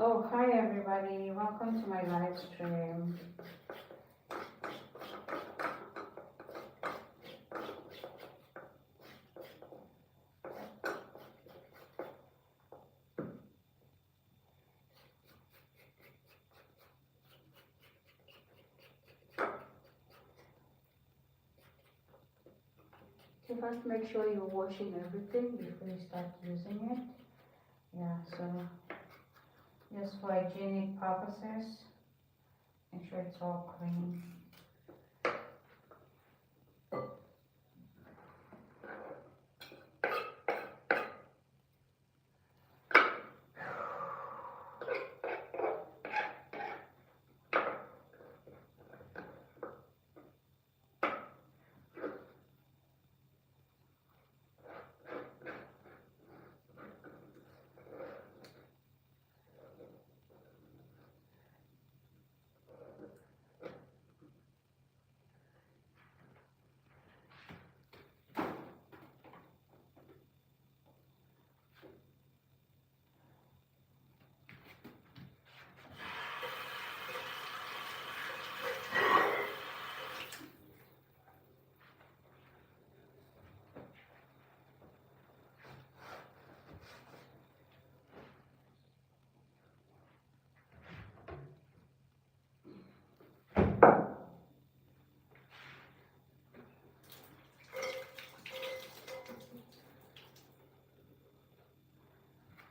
Oh, hi everybody. Welcome to my live stream. So first make sure you're washing everything before you start using it. Yeah, so just for hygienic purposes, make sure it's all clean.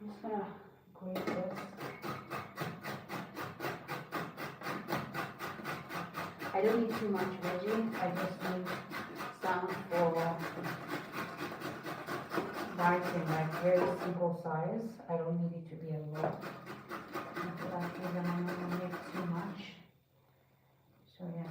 I'm just gonna grate this. I don't need too much veggie. I just need some for biting, like very simple size. I don't need it to be a lot. After that reason, I'm not gonna make too much. So yeah.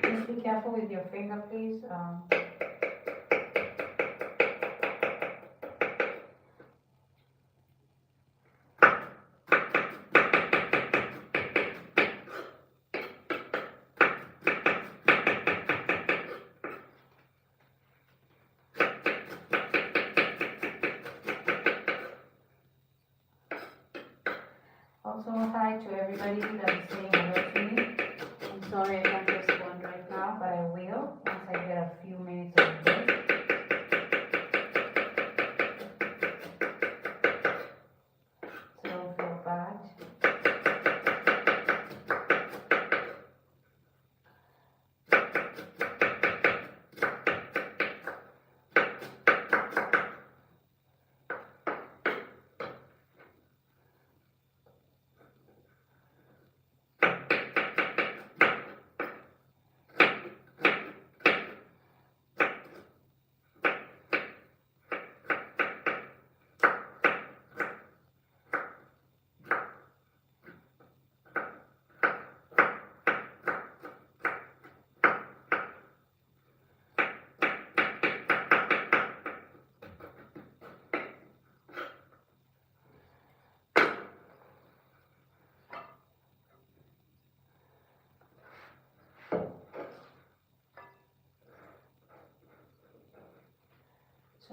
Just be careful with your finger, please.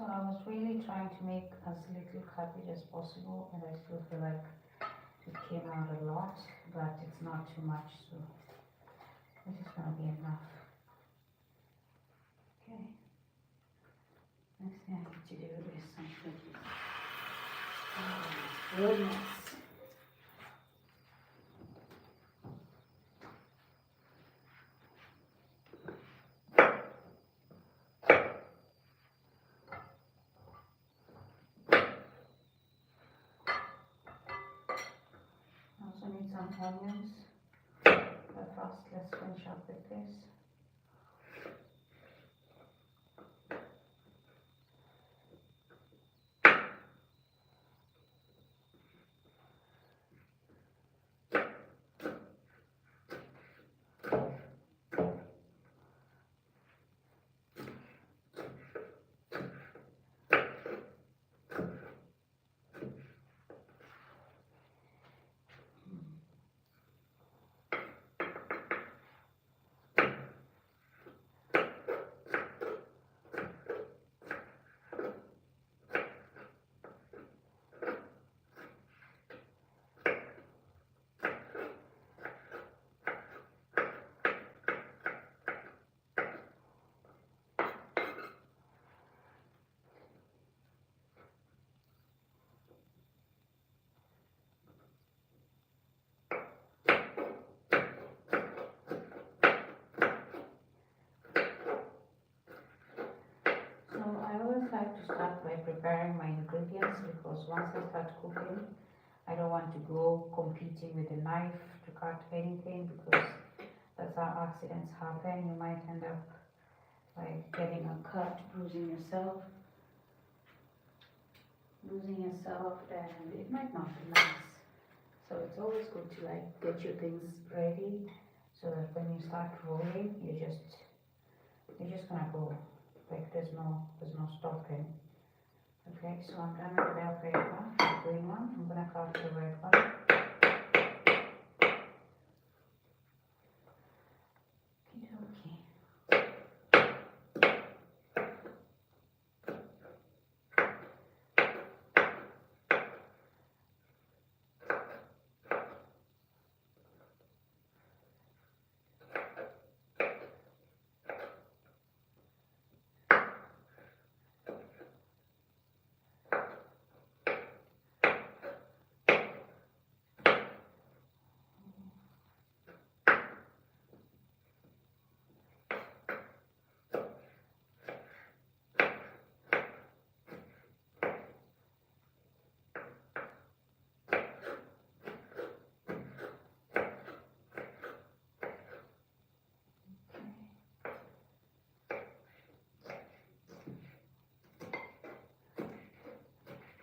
So I was really trying to make as little cabbage as possible, and I still feel like it came out a lot, but it's not too much, so this is gonna be enough. Okay. Next thing I need to do is something. Oh my goodness. I also need some onions. But first, let's finish up with this. So I always like to start by preparing my ingredients, because once I start cooking, I don't want to go competing with a knife to cut anything, because that's how accidents happen. You might end up like getting a cut, bruising yourself, and it might not be nice. So it's always good to like get your things ready, so that when you start rolling, you're just gonna go. Like there's no stopping. Okay, so I'm done with the bell paper, the green one. I'm gonna cut the red one. Okay.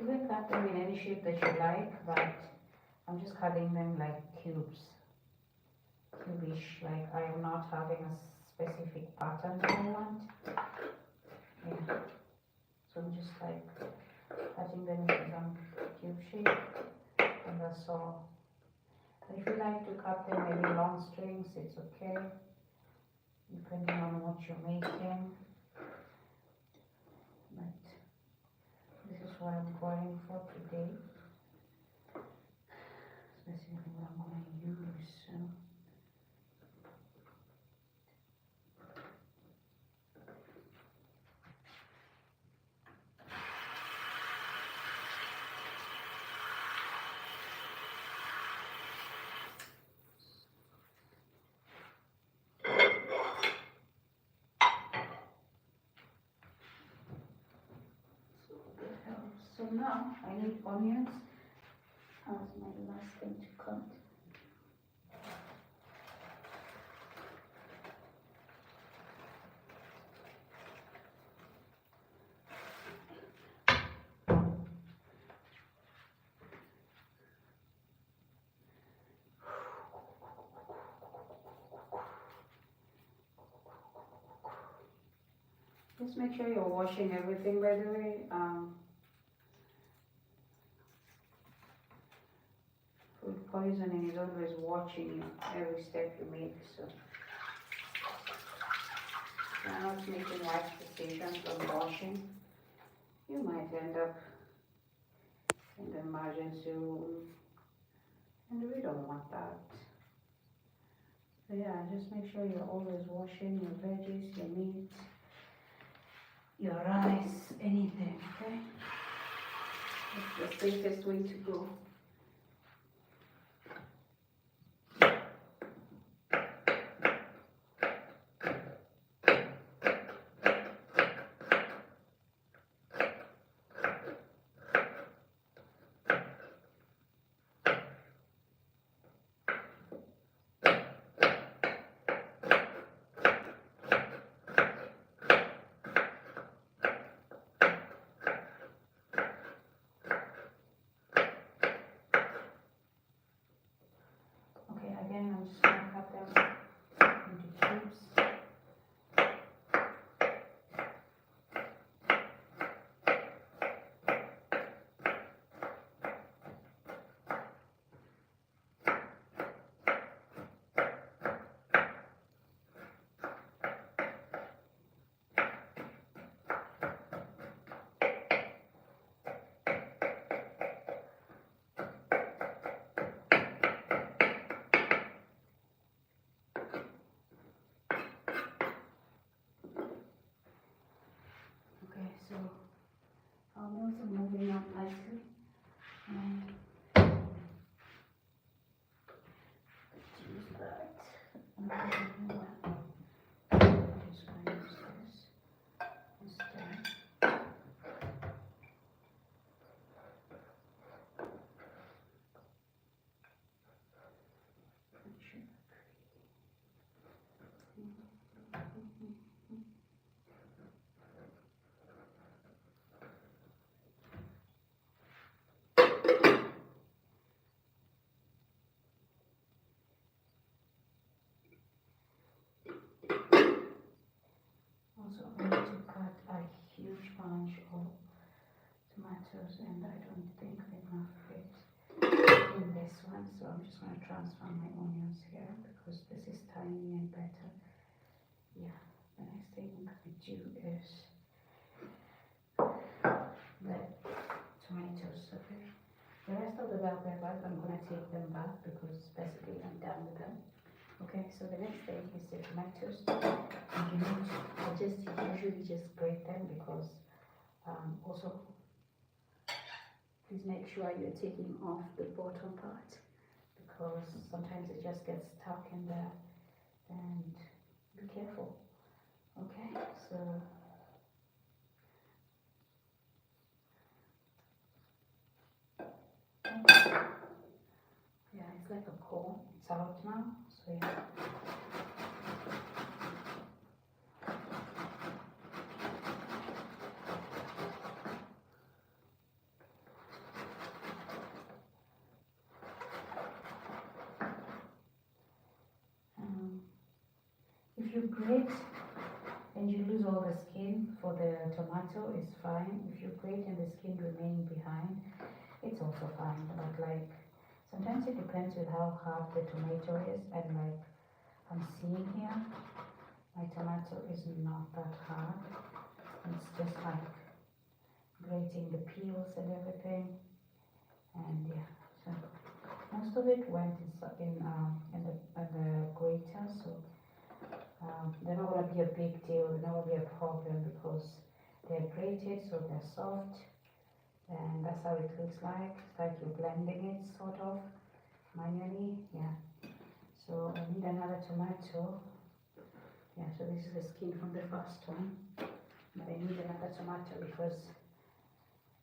You can cut them in any shape that you like, but I'm just cutting them like cubish. Like I'm not having a specific pattern that I want. Yeah. So I'm just like cutting them into some cube shape, and that's all. But if you like to cut them maybe long strings, it's okay, depending on what you're making. But this is what I'm going for today. Specifically what I'm going to use. So. So now I need onions as my last thing to cut. Just make sure you're washing everything, by the way. Food poisoning is always watching you every step you make, so I'm not making wise decisions on washing. you might end up in the emergency room, and we don't want that. So yeah, just make sure you're always washing your veggies, your meat, your rice, anything, okay? It's the safest way to go. Okay, again, I'm just gonna cut them into cubes. Okay, so our meals are moving up nicely, and let's use that. And I'm just going to use this instead. Also, I'm going to cut a huge bunch of tomatoes, and I don't think enough fit in this one, so I'm just going to transfer my onions here because this is tiny and better. Yeah, the next thing I'm going to do is the tomatoes, okay? The rest of the bell peppers, I'm going to take them back because basically I'm done with them. Okay, so the next thing is the tomatoes. And you need to, I usually just grate them because also please make sure you're taking off the bottom part because sometimes it just gets stuck in there, and be careful. Okay, so yeah, it's like a core. It's out now, so yeah. If you grate and you lose all the skin for the tomato, it's fine. If you grate and the skin remain behind, it's also fine. But like sometimes it depends with how hard the tomato is, and like I'm seeing here, my tomato is not that hard. It's just like grating the peels and everything, and yeah. So most of it went in the grater, so they're not going to be a big deal. They're not going to be a problem because they're grated, so they're soft, and that's how it looks like. It's like you're blending it sort of manually, yeah. So I need another tomato. Yeah, so this is the skin from the first one, but I need another tomato because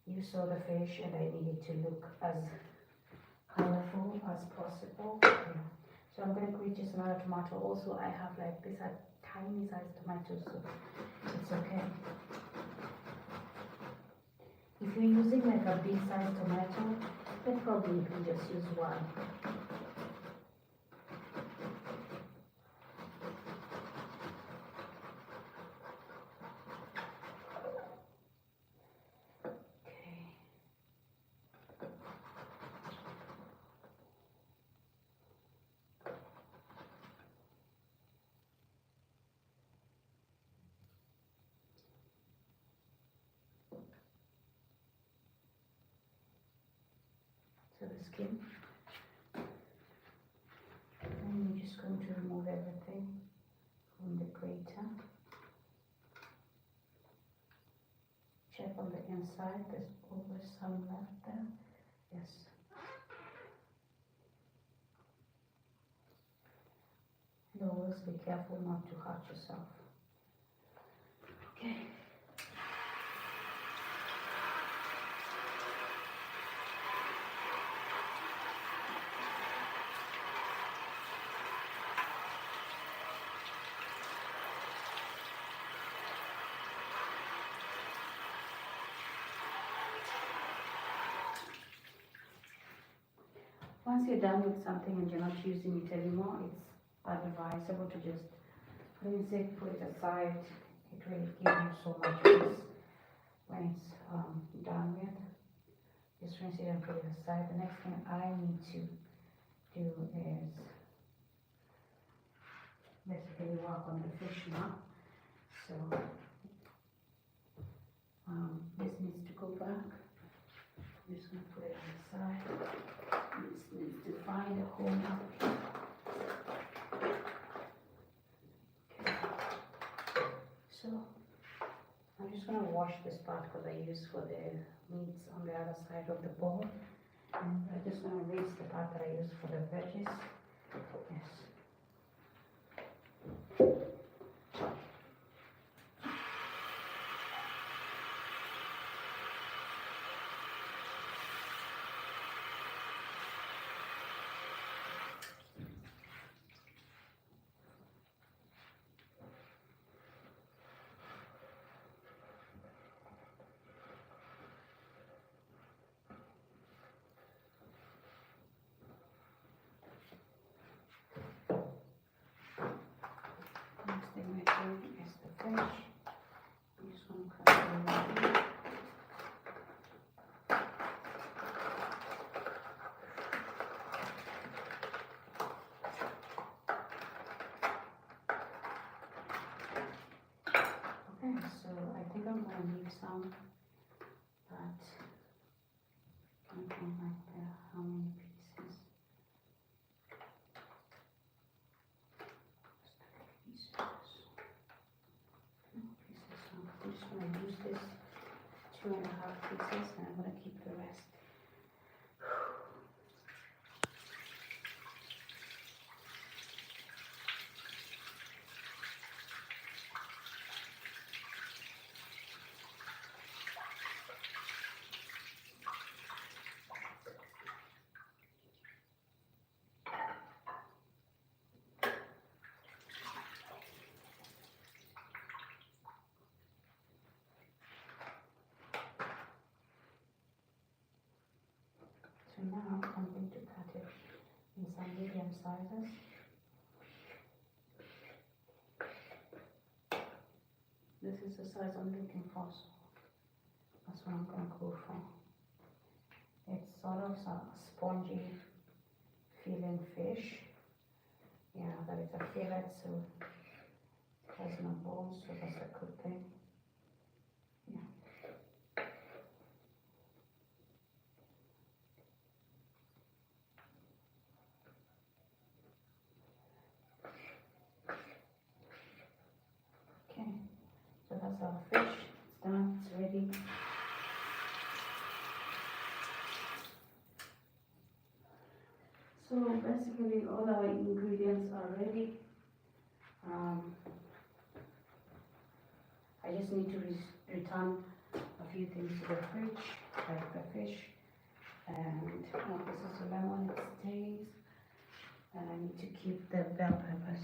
you saw the fish and I need it to look as colorful as possible. Yeah. So I'm going to grate just another tomato. Also, I have like these are tiny sized tomatoes, so it's okay. If you're using like a big sized tomato, then probably you can just use one. to the skin. And we're just going to remove everything from the grater. Check on the inside, there's always some left there. Yes. And always be careful not to hurt yourself. Okay. Once you're done with something and you're not using it anymore, it's advisable to just rinse it, put it aside. It really gives you so much peace when it's done with. Just rinse it and put it aside. The next thing I need to do is basically work on the fish now. So this needs to go back. I'm just going to put it on the side. This needs to find a home up here. Okay. So I'm just going to wash this part because I use for the meats on the other side of the bowl. And I'm just going to rinse the part that I use for the veggies. Yes. Next thing we're doing is the fish. I'm just going to cut it over here. Okay, so I think I'm going to leave some, but I don't like how many pieces. I'm just going to use this 2.5 pieces and I'm going to keep the rest. So now I'm going to cut it in some medium sizes. This is the size I'm looking for, so that's what I'm going to go for. It's sort of a spongy feeling fish. Yeah, but it's a fillet, so it has no bones, so that's a good thing. Yeah. Okay, so that's our fish. It's done, it's ready. So basically all our ingredients are ready. I just need to return a few things to the fridge, like the fish, and this is the lemon, it stays, and I need to keep the bell peppers.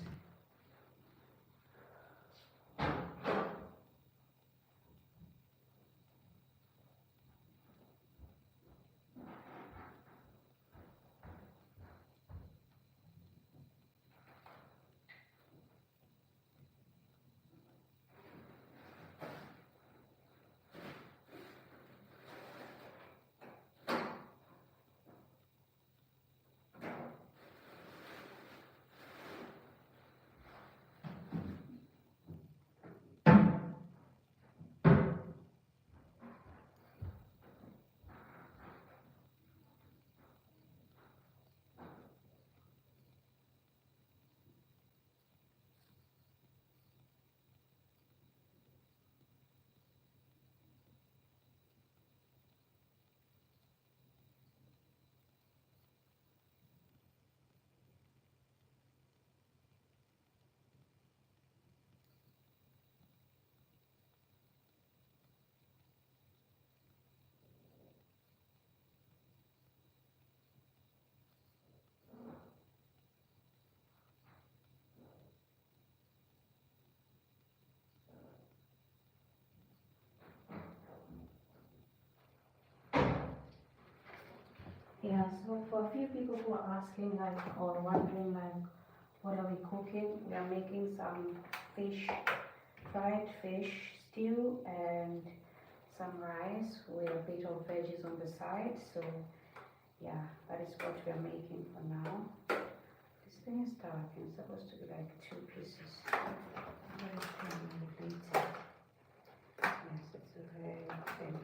Yeah, so for a few people who are asking like or wondering like what are we cooking? We are making some fish, fried fish stew and some rice with a bit of veggies on the side. So yeah, that is what we are making for now. This thing is dark and it's supposed to be like 2 pieces. Very thin on the plate. Yes, it's very thin.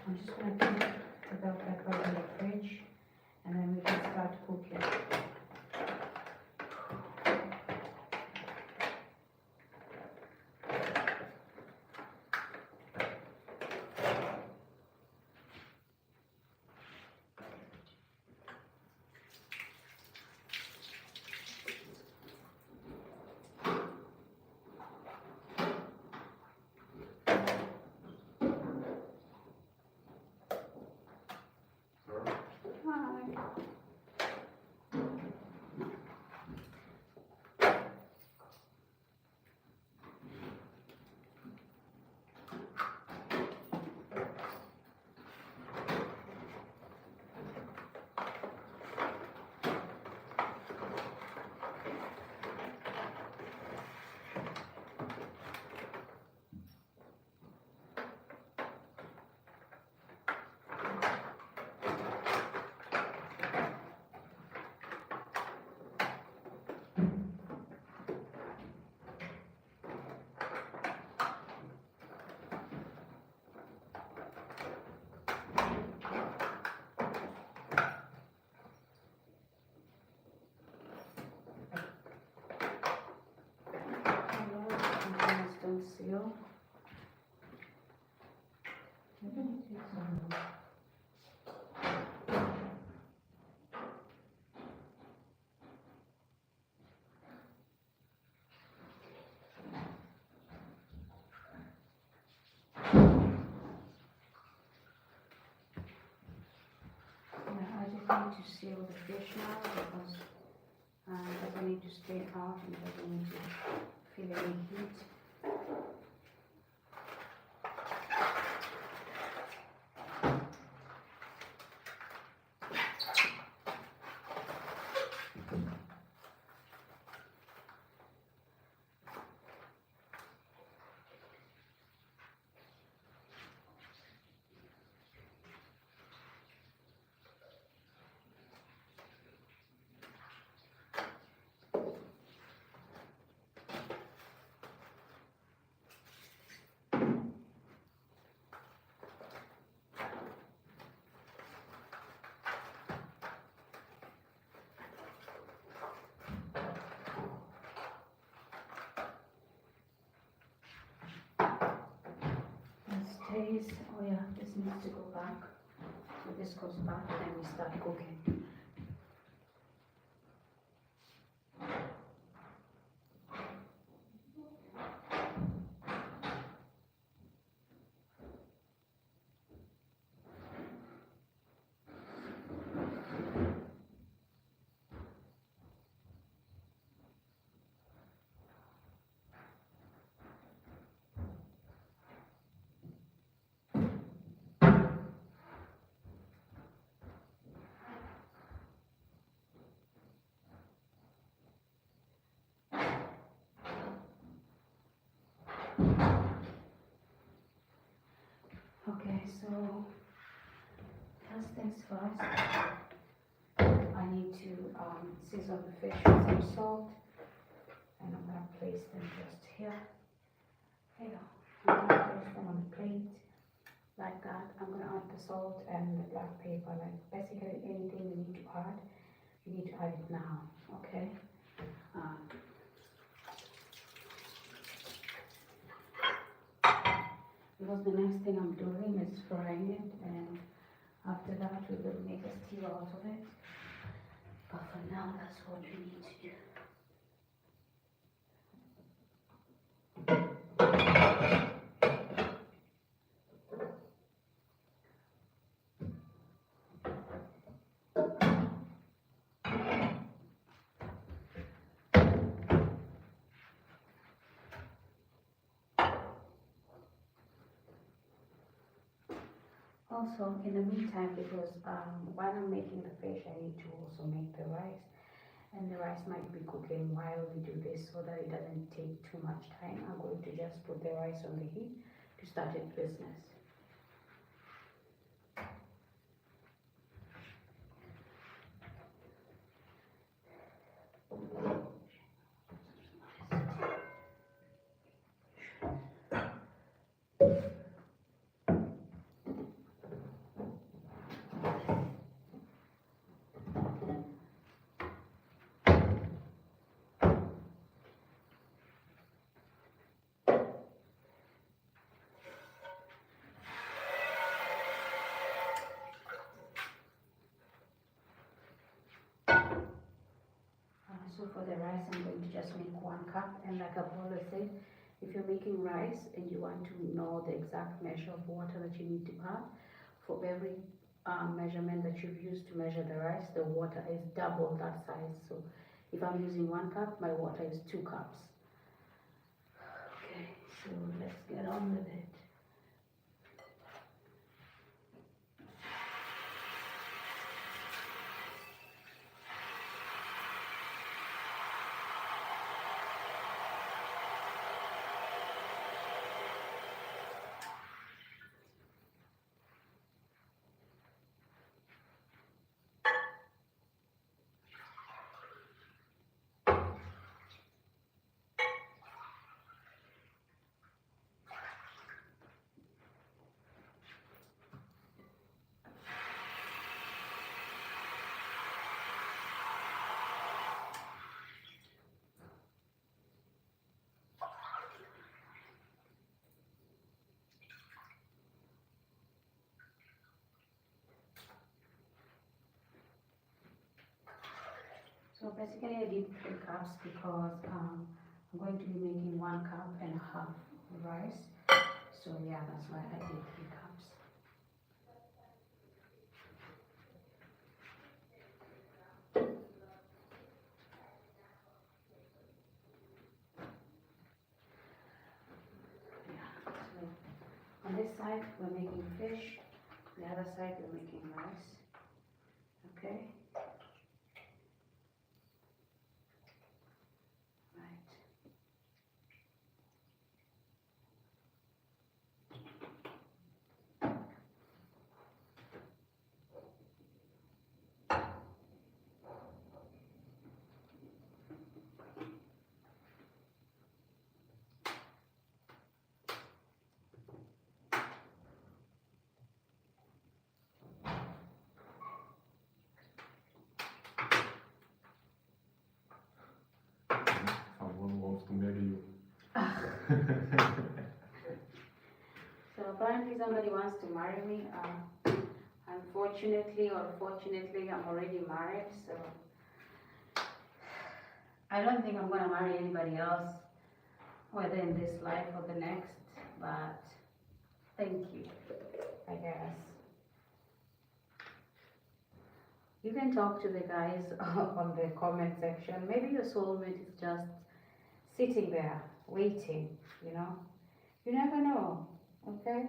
I'm just going to keep the bell pepper in the fridge and then we can start cooking. Don't seal. I just need to seal the fish now because it doesn't need to stay out and doesn't need to feel any heat. Oh yeah, this needs to go back. So this goes back and we start cooking. Okay, so first things first, I need to season the fish with some salt, and I'm gonna place them just here. Here you go. I'm gonna place them on the plate like that. I'm gonna add the salt and the black pepper, like basically anything you need to add, you need to add it now, okay? Because the next thing I'm doing is frying it, and after that we will make a stew out of it. But for now, that's what we need to do. Also, in the meantime, because while I'm making the fish, I need to also make the rice. And the rice might be cooking while we do this so that it doesn't take too much time. I'm going to just put the rice on the heat to start its business. So for the rice, I'm going to just make 1 cup, and like I've always said, if you're making rice and you want to know the exact measure of water that you need to add, for every measurement that you've used to measure the rice, the water is double that size. So if I'm using 1 cup, my water is 2 cups. Okay, so let's get on with it. So basically I did 3 cups because I'm going to be making 1 cup and a half rice. So yeah, that's why I did 3 cups. Yeah, so on this side we're making fish, the other side we're making rice. Okay. So apparently somebody wants to marry me. Unfortunately or fortunately, I'm already married, so I don't think I'm gonna marry anybody else, whether in this life or the next, but thank you, I guess. You can talk to the guys on the comment section. Maybe your soulmate is just sitting there, waiting, you know? You never know, okay?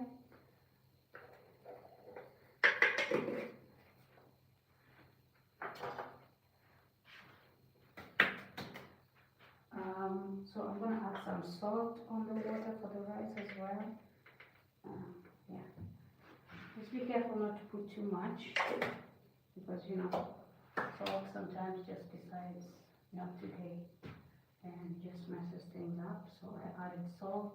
So I'm gonna add some salt on the water for the rice as well. Yeah. Just be careful not to put too much, because you know, salt sometimes just decides not to take and just messes things up. So I added salt.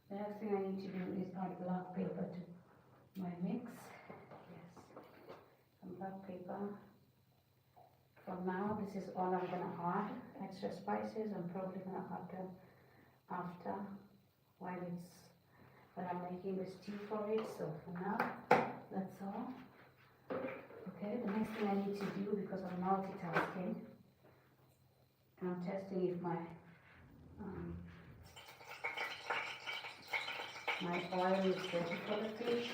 The next thing I need to do is add black pepper to my mix. Yes, some black pepper. For now, this is all I'm gonna add. Extra spices, I'm probably gonna add them after, while I'm making the stew for it. So for now, that's all. Okay, the next thing I need to do, because I'm multitasking, and I'm testing if my oil is ready for the fish.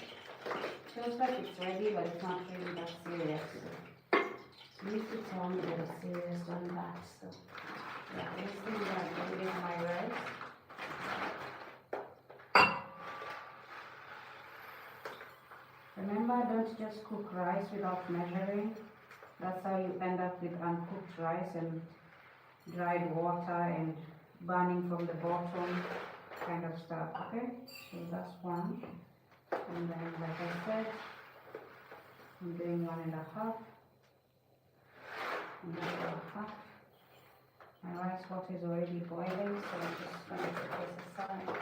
Feels like it's ready, but it's not really that serious. So you need to tell me that it's serious on that. So yeah, next thing I'm gonna put in my rice. Remember remember, don't just cook rice without measuring. That's how you end up with uncooked rice and dried water and burning from the bottom kind of stuff. Okay, so that's one. And then, like I said, I'm doing 1.5. My rice water is already boiling, so I'm just going to put this aside.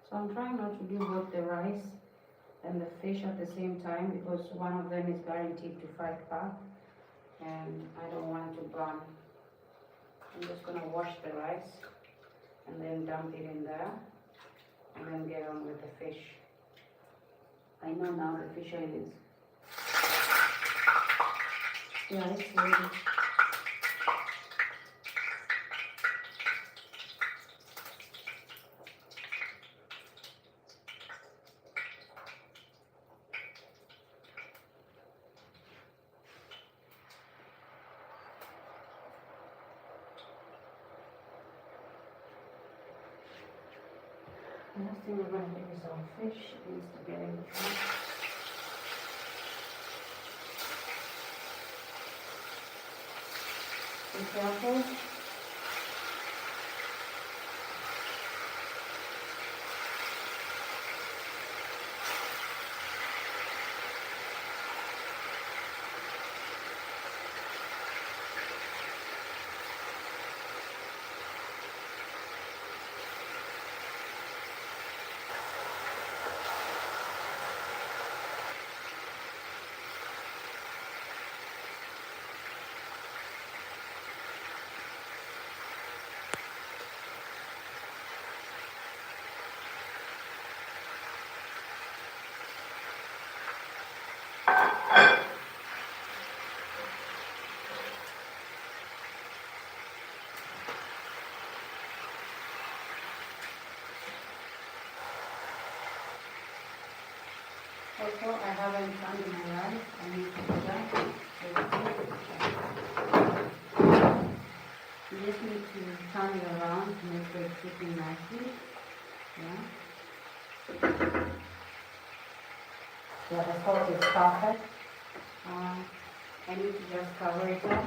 So I'm trying not to do both the rice and the fish at the same time because one of them is guaranteed to fight back and I don't want to burn. I'm just going to wash the rice and then dump it in there and then get on with the fish. I know now the fish oil is, yeah, it's ready. The next thing we're going to do is our fish. It needs to get in the pot. Be careful. Also, I haven't turned my rice. I need to do that. You just need to turn it around to make sure it's cooking nicely. Yeah. Yeah, the salt is perfect. I need to just cover it up.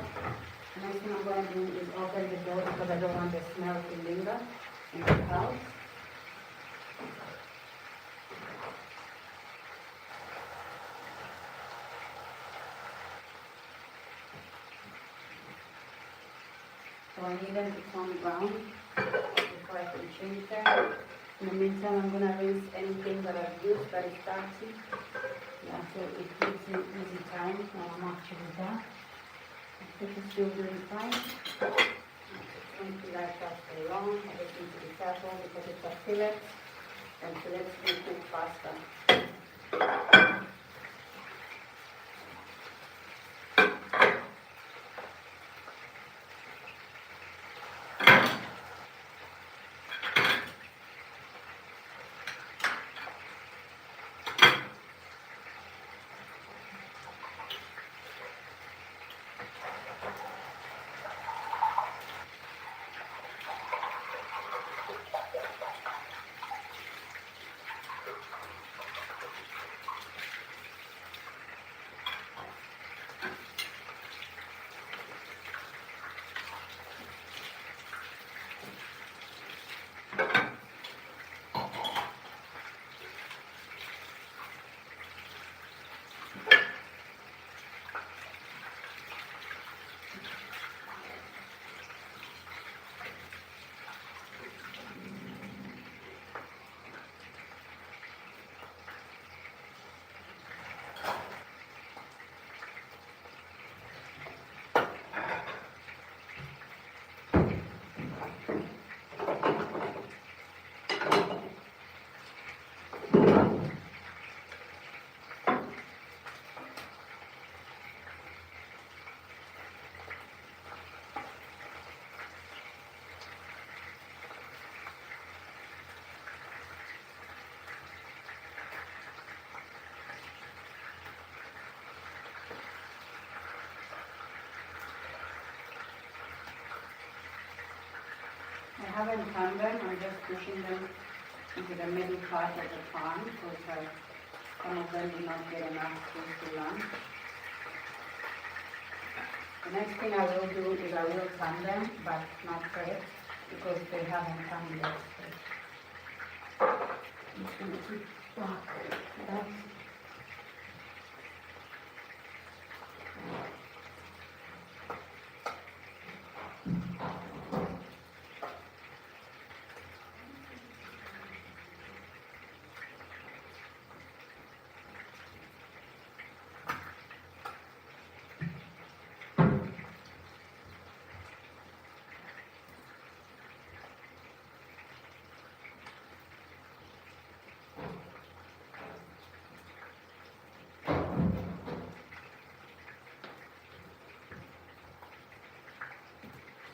The next thing I'm going to do is open the door because I don't want the smell to linger in the house. So I need them to turn brown before I can change them. In the meantime, I'm going to rinse anything that I've used that is dirty. Yeah, so it gives me easy time when I'm actually done. I think it's still doing fine. It won't be like that for long. I just need to be careful because it's a fillet, and fillets will cook faster. haven't turned them, I'm just pushing them into the middle part of the pan because some of them do not get enough space to lunch. The next thing I will do is I will turn them, but not yet because they haven't turned yet. So I'm just going to keep back that.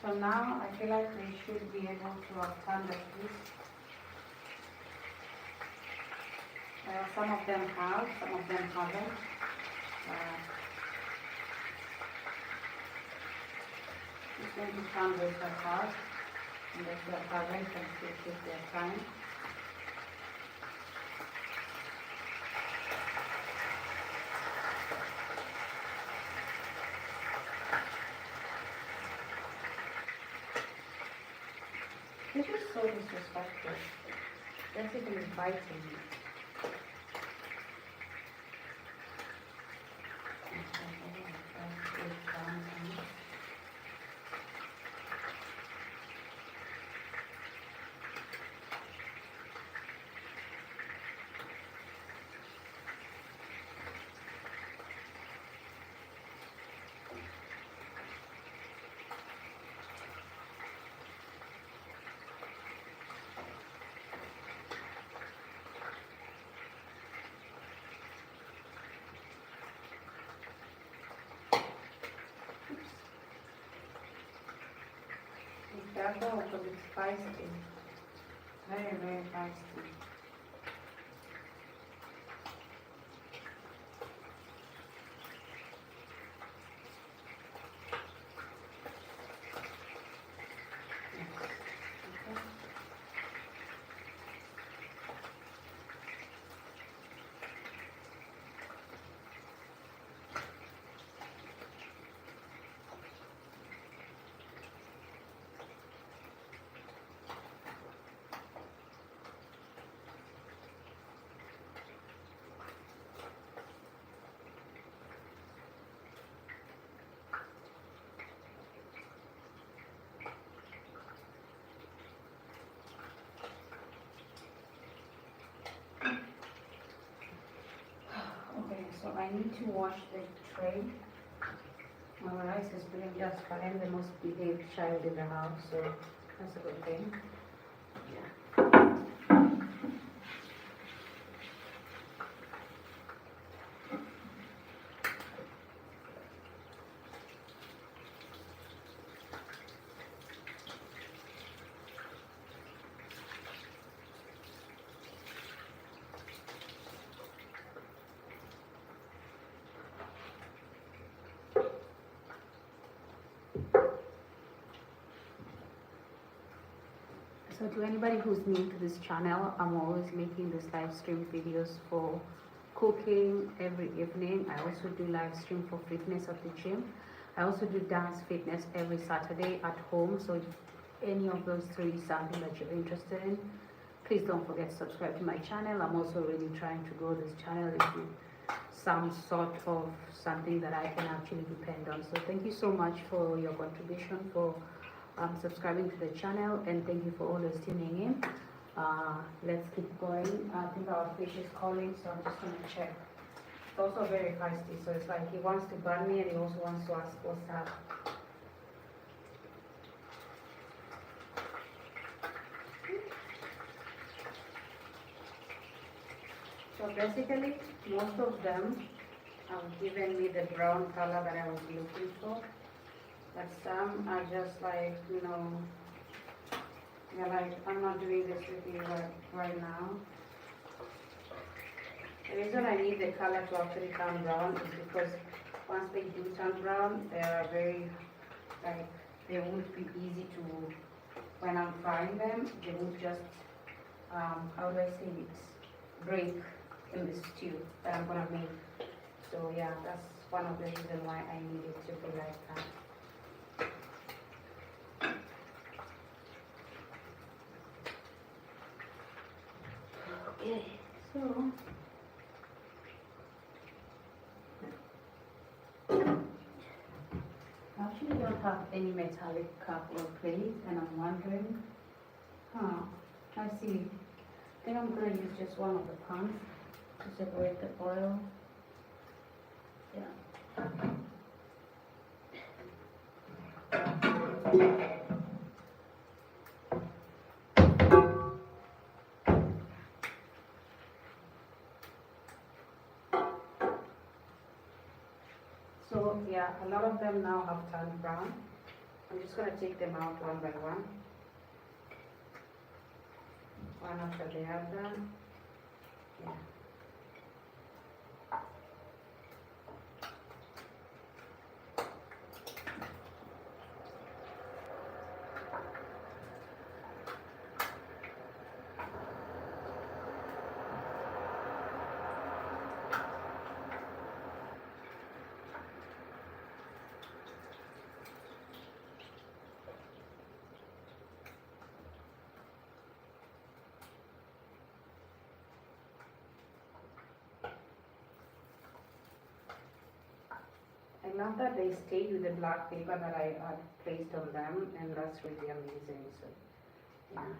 So now I feel like we should be able to have turned at least. Some of them have, some of them haven't. Just going to turn those that have, and those that haven't can still take their time. This is so disrespectful. Jessica is biting me. Careful because it's spicy. Very, very spicy. Okay, so I need to wash the tray. My rice is doing just fine. The most behaved child in the house, so that's a good thing. So to anybody who's new to this channel, I'm always making these live stream videos for cooking every evening. I also do live stream for fitness at the gym. I also do dance fitness every Saturday at home. So if any of those three is something that you're interested in, please don't forget to subscribe to my channel. I'm also really trying to grow this channel into some sort of something that I can actually depend on. So thank you so much for your contribution, for subscribing to the channel, and thank you for always tuning in. Let's keep going. I think our fish is calling, so I'm just going to check. It's also very feisty, so it's like he wants to burn me and he also wants to ask what's up. So basically, most of them have given me the brown color that I was looking for. But some are just like, you know, they're like, I'm not doing this with you right now. The reason I need the color to actually turn brown is because once they do turn brown, they are very, like, they won't be easy to when I'm frying them, they would just, how do I say it, break in the stew that I'm gonna make. So yeah, that's one of the reasons why I need it to be like that. Okay, so I actually don't have any metallic cup or plate, and I'm wondering, I see. I think I'm gonna use just one of the pans to separate the oil. Yeah. So yeah, a lot of them now have turned brown. I'm just gonna take them out one by one after the other. Yeah. I love that they stayed with the black paper that I had placed on them, and that's really amazing. So yeah,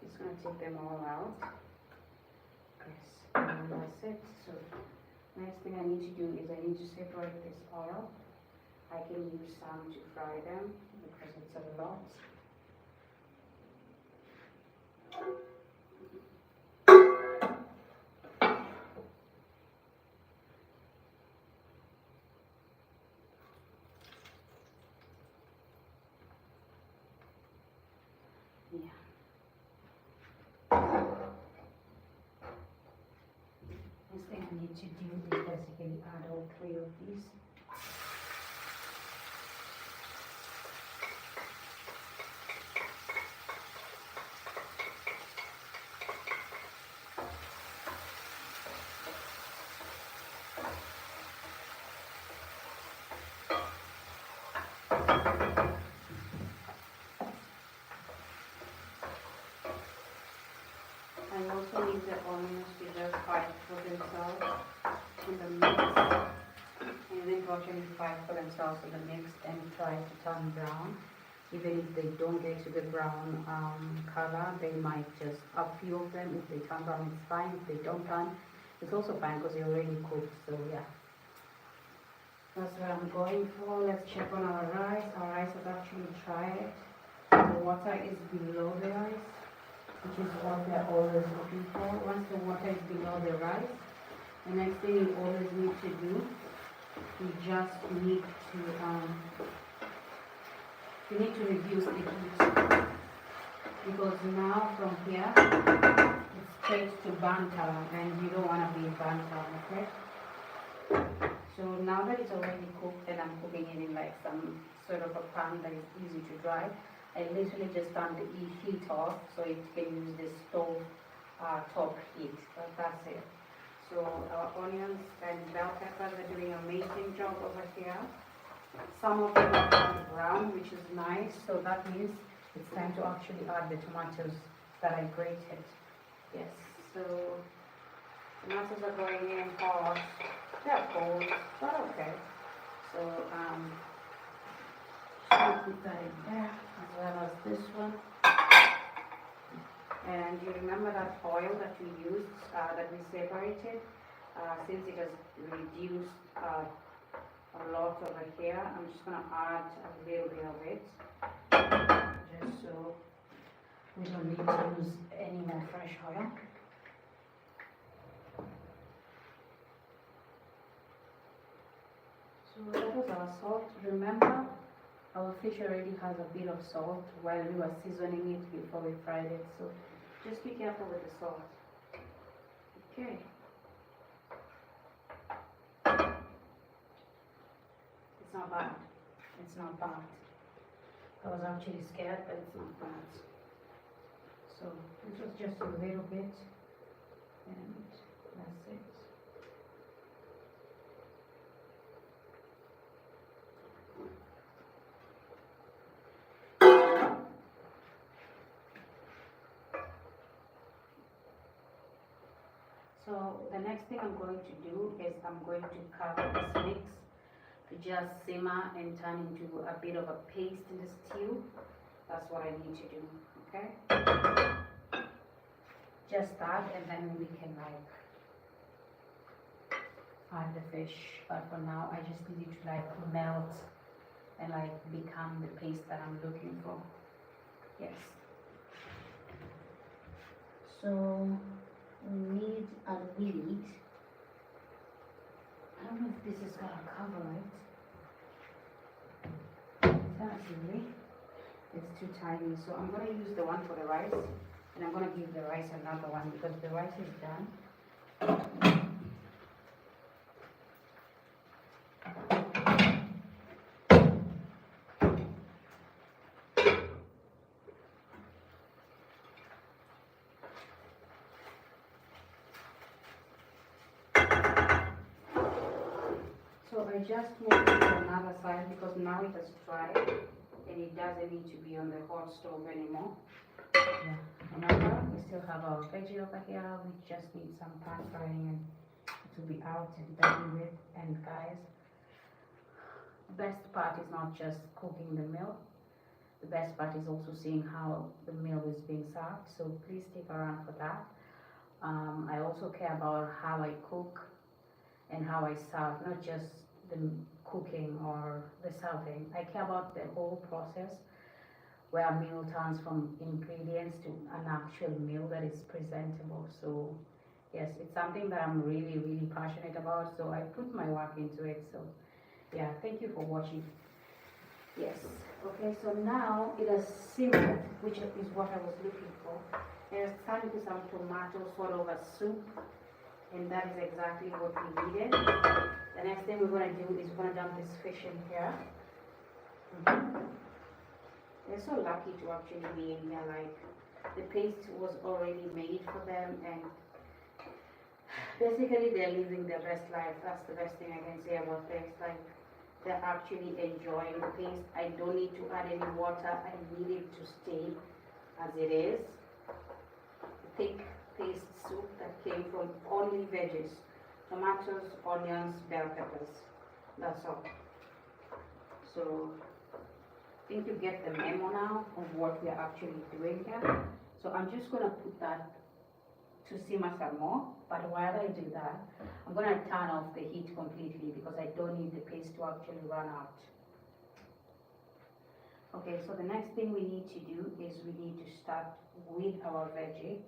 just gonna take them all out. Yes, and that's it. So next thing I need to do is I need to separate this oil. I can use some to fry them because it's a lot. Yeah. Next thing I need to do is basically add all three of these. I also need the onions to just fight for themselves in the mix, and then to actually fight for themselves in the mix and try to turn brown. Even if they don't get to the brown color, they might just, a few of them, if they turn brown, it's fine. If they don't turn, it's also fine because they're already cooked. So yeah, that's what I'm going for. Let's check on our rice. Our rice has actually dried. The water is below the rice, which is what they're always looking for. Once the water is below the rice, the next thing you always need to do, you just need to reduce the heat, because now from here it's straight to banter, and you don't want to be banter, okay? So now that it's already cooked, and I'm cooking it in like some sort of a pan that is easy to dry, I literally just turn the heat off so it can use the stove top heat. But that's it. So our onions and bell peppers are doing an amazing job over here. Some of them are turned brown, which is nice. So that means it's time to actually add the tomatoes that I grated. Yes. So tomatoes are going in hot. They're cold, but okay. So put that in there, as well as this one. And you remember that oil that we used, that we separated, since it has reduced a lot over here, I'm just going to add a little bit of it, just so we don't need to use any more fresh oil. So that was our salt. Remember, our fish already has a bit of salt while we were seasoning it before we fried it, so just be careful with the salt. Okay. It's not bad. It's not bad. I was actually scared, but it's not bad. So this was just a little bit, and that's it. So the next thing I'm going to do is I'm going to cover this mix to just simmer and turn into a bit of a paste in the stew. That's what I need to do, okay? Just that, and then we can like add the fish. But for now, I just need it to like melt and like become the paste that I'm looking for. Yes. So we need a lid. I don't know if this is gonna cover it. Certainly, it's too tiny. So I'm gonna use the one for the rice, and I'm gonna give the rice another one because the rice is done. So I just moved it to another side because now it has dried and it doesn't need to be on the hot stove anymore. Yeah. Remember, we still have our veggie over here. We just need some pan frying and it will be out and done with. And guys, the best part is not just cooking the meal. The best part is also seeing how the meal is being served. So please stick around for that. I also care about how I cook and how I serve, not just the cooking or the serving. I care about the whole process where a meal turns from ingredients to an actual meal that is presentable. So yes, it's something that I'm really, really passionate about. So I put my work into it. So yeah, thank you for watching. Yes, okay, so now it has simmered, which is what I was looking for. It has turned into some tomato sort of a soup. And that is exactly what we needed. The next thing we're going to do is we're going to dump this fish in here. They're so lucky to actually be in here. Like, the paste was already made for them, and basically they're living their best life. That's the best thing I can say about this. Like, they're actually enjoying the paste. I don't need to add any water. I need it to stay as it is. Thick paste soup that came from only veggies, tomatoes, onions, bell peppers. That's all. So I think you get the memo now of what we are actually doing here. So I'm just going to put that to simmer some more. But while I do that, I'm going to turn off the heat completely because I don't need the paste to actually run out. Okay, so the next thing we need to do is we need to start with our veggie.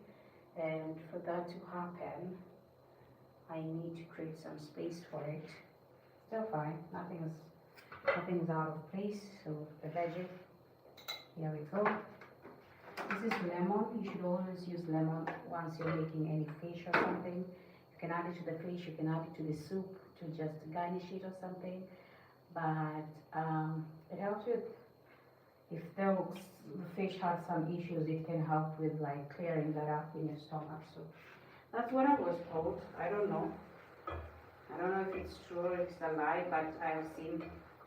And for that to happen, I need to create some space for it. Still fine, nothing's out of place. So the veggie, here we go. This is lemon. You should always use lemon once you're making any fish or something. You can add it to the fish, you can add it to the soup to just garnish it or something. But it helps with, if the fish has some issues, it can help with like clearing that up in your stomach. So that's what I was told. I don't know. I don't know if it's true or it's a lie, but I have seen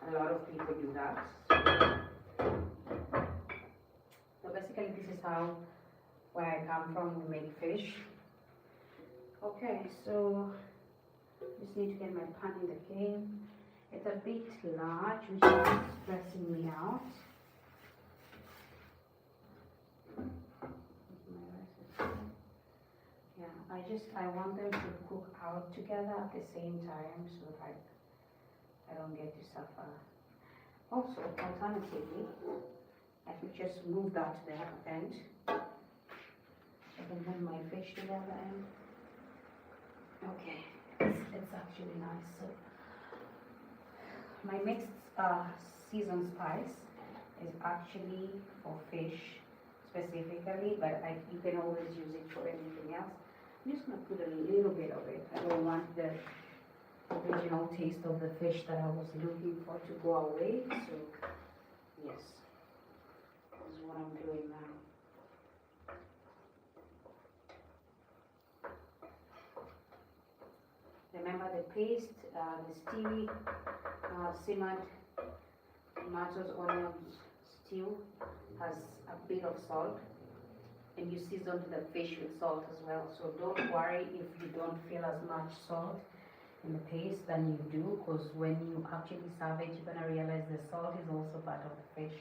a lot of people do that. So basically this is how, where I come from, we make fish. Okay, so just need to get my pan in the game. It's a bit large, which is stressing me out. Yeah, I want them to cook out together at the same time, so like I don't get to suffer. Also, alternatively, I could just move that to the other end. I can put my fish to the other end. Okay, it's actually nice. So my mixed seasoned spice is actually for fish specifically, but you can always use it for anything else. I'm just going to put a little bit of it. I don't want the original taste of the fish that I was looking for to go away. So, yes. what I'm doing now. Remember the paste, the steamy, simmered tomatoes, onions stew has a bit of salt, and you season the fish with salt as well. So don't worry if you don't feel as much salt in the paste than you do, because when you actually serve it, you're gonna realize the salt is also part of the fish,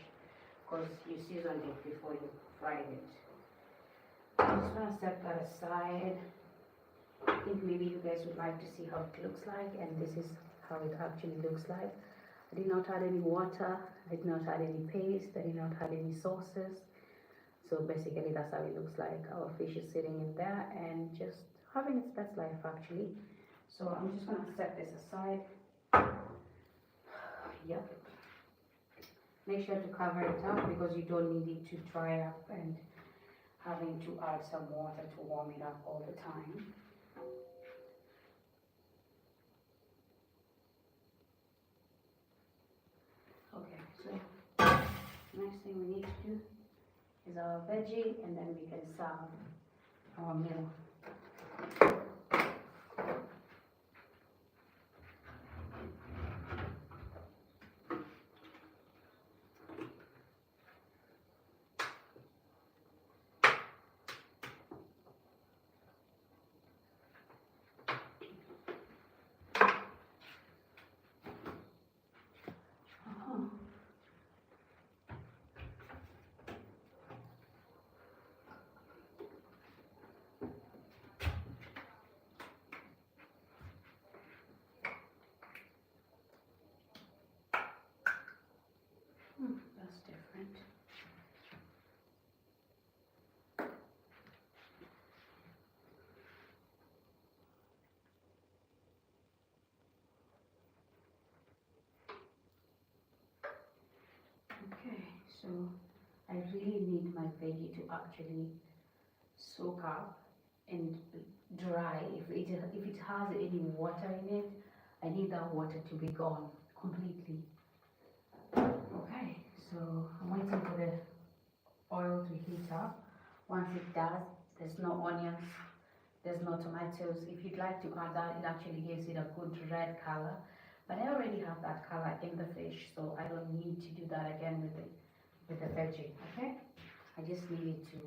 because you seasoned it before you fried it. I'm just gonna set that aside. I think maybe you guys would like to see how it looks like, and this is how it actually looks like. I did not add any water, I did not add any paste, I did not add any sauces. So basically that's how it looks like. Our fish is sitting in there and just having its best life actually. So I'm just gonna set this aside. Yep. Make sure to cover it up because you don't need it to dry up and having to add some water to warm it up all the time. Okay, so next thing we need to do is our veggie, and then we can serve our meal. That's different. Okay, so I really need my veggie to actually soak up and dry. If it has any water in it, I need that water to be gone completely. Okay, so I'm waiting for the oil to heat up. Once it does, there's no onions, there's no tomatoes. If you'd like to add that, it actually gives it a good red color. But I already have that color in the fish, so I don't need to do that again with the veggie, okay? I just need it to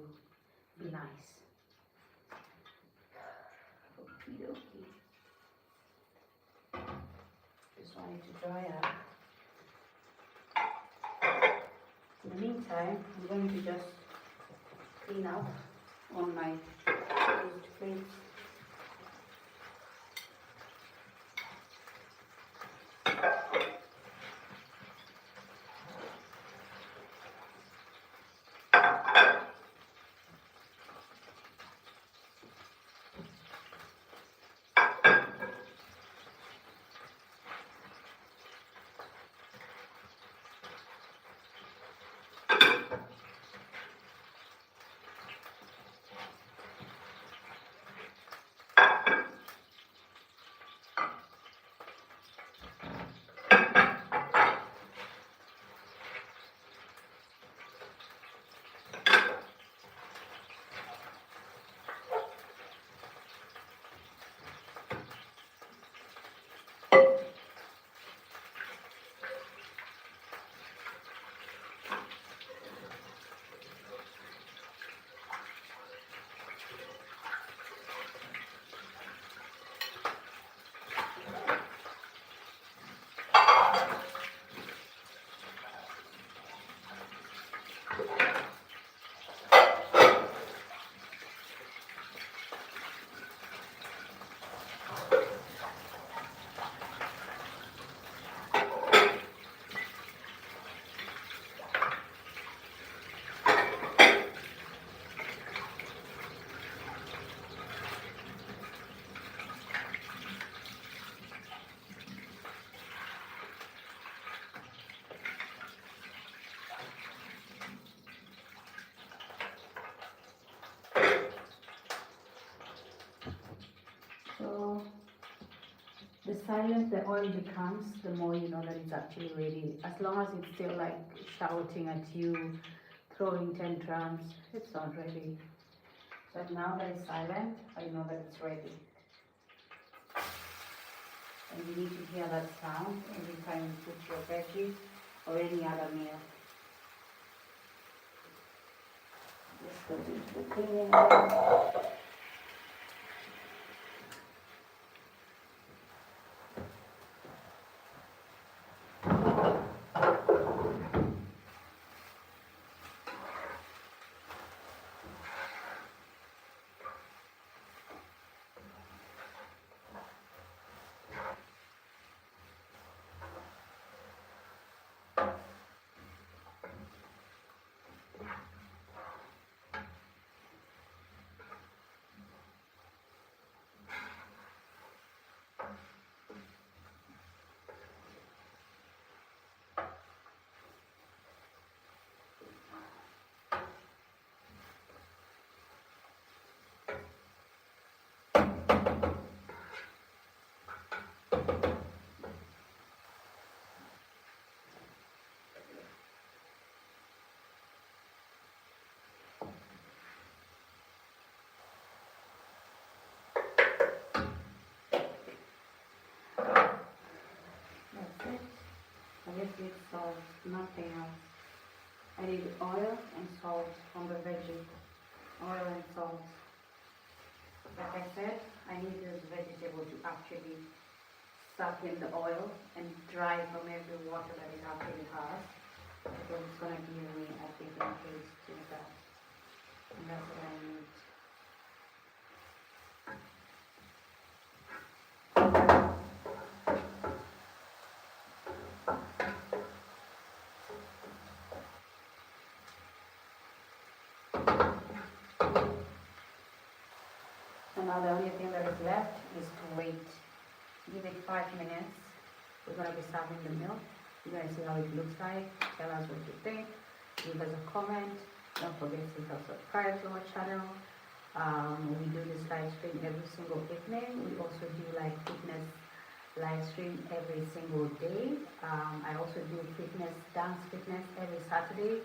be nice. Okie dokie. Just want it to dry up. In the meantime, I'm going to just clean up on my used plates. So the silent the oil becomes, the more you know that it's actually ready. As long as it's still like shouting at you throwing tantrums. It's not ready. So now that it's silent, I know that it's ready. And you need to hear that sound every time you put your veggies or any other meal. This goes into the cleaning. That's it. I just need salt, nothing else. I need oil and salt on the veggie. Oil and salt. Like I said, I need this vegetable to actually suck in the oil and dry from every water that it actually has. Because it's going to give me a different taste to that. And that's what I need. So now the only thing that is left is to wait. Give it 5 minutes. We're going to be serving the milk. You're going to see how it looks like. Tell us what you think. Leave us a comment. Don't forget to subscribe to our channel. We do this live stream every single evening. We also do like fitness live stream every single day. I also do dance fitness every Saturday.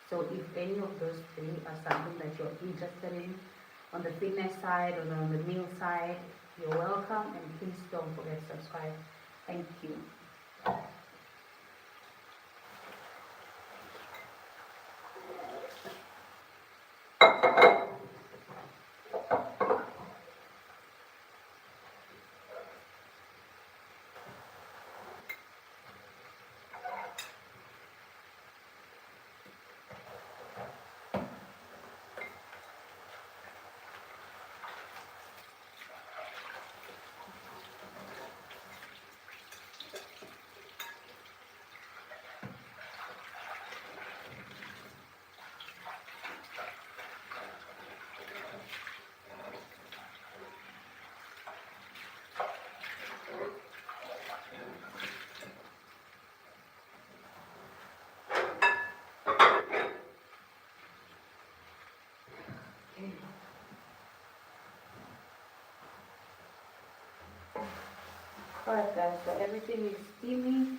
So if any of those three are something that you're interested in, on the fitness side or on the meal side, you're welcome, and please don't forget to subscribe. Thank you. Alright guys, so everything is steamy,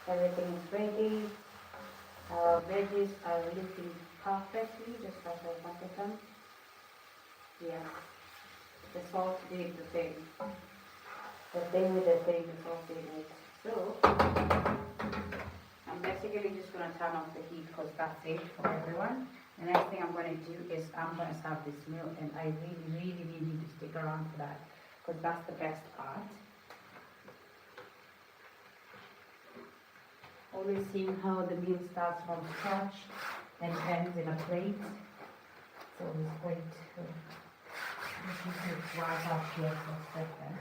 everything is ready. Our veggies are looking perfectly, just like I wanted them. Yeah, the salt did the thing. The thing with the thing, the salt did it. So, I'm basically just going to turn off the heat because that's it for everyone. The next thing I'm going to do is I'm going to serve this meal, and I really need you to stick around for that because that's the best part. Always seeing how the meal starts from scratch and ends in a plate. So it's great to keep it right up here for a second.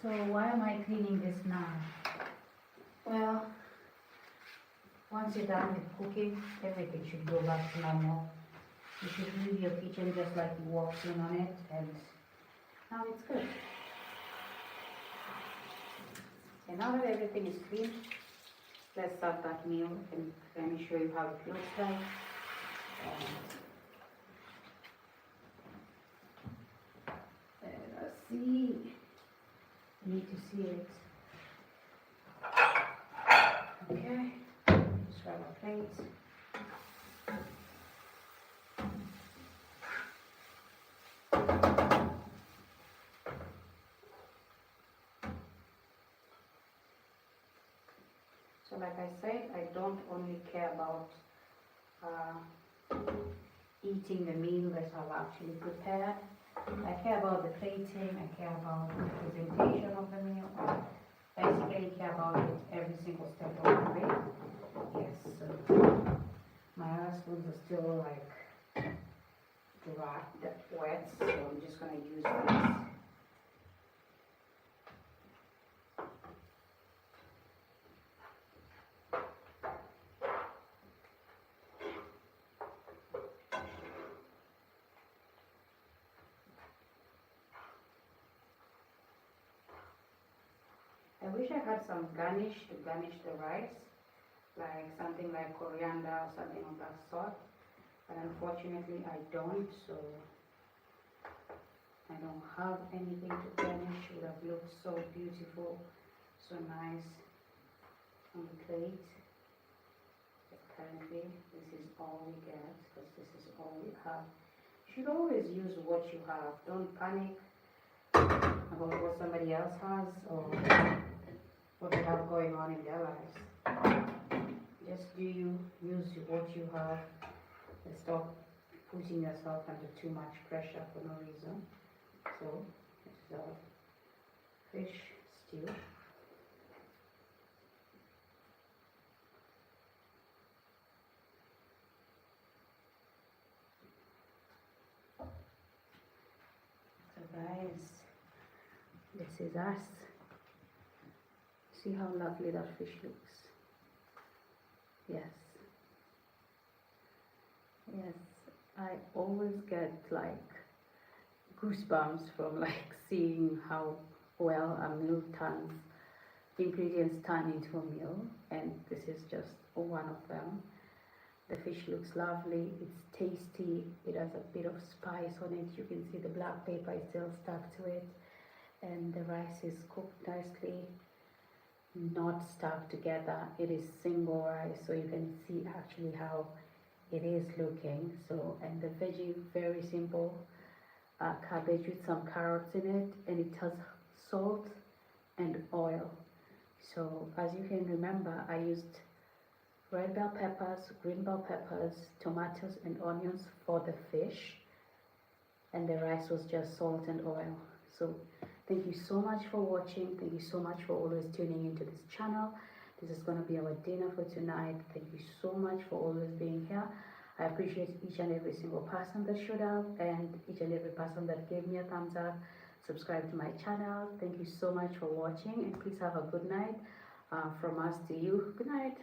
So why am I cleaning this now? Well, once you're done with cooking, everything should go back to normal. You should leave your kitchen just like you walked in on it, and now it's good. And now that everything is clean, let's start that meal and let me show you how it looks like. Let's see. You need to see it. Okay, just grab a plate. So like I said, I don't only care about eating the meal that I've actually prepared. I care about the plating, I care about the presentation of the meal. I basically care about it every single step of the way. Yes, so my other spoons are still like dry, wet, so I'm just gonna use this. I wish I had some garnish to garnish the rice, like something like coriander or something of that sort, but unfortunately I don't, so I don't have anything to garnish. It would have looked so beautiful, so nice on the plate. But currently this is all we get, because this is all we have. You should always use what you have. Don't panic about what somebody else has or what they have going on in their lives. Just do you, use what you have, and stop putting yourself under too much pressure for no reason. So this is our fish stew. So guys, this is us. See how lovely that fish looks. Yes. Yes, I always get like goosebumps from like seeing how well a meal turns, ingredients turn into a meal, and this is just one of them. The fish looks lovely, it's tasty, it has a bit of spice on it. You can see the black pepper is still stuck to it, and the rice is cooked nicely, not stuck together. It is single rice, so you can see actually how it is looking. So, and the veggie, very simple, cabbage with some carrots in it, and it has salt and oil. So as you can remember, I used red bell peppers, green bell peppers, tomatoes and onions for the fish, and the rice was just salt and oil. So thank you so much for watching. Thank you so much for always tuning into this channel. This is going to be our dinner for tonight. Thank you so much for always being here. I appreciate each and every single person that showed up, and each and every person that gave me a thumbs up. Subscribe to my channel. Thank you so much for watching, and please have a good night from us to you. Good night.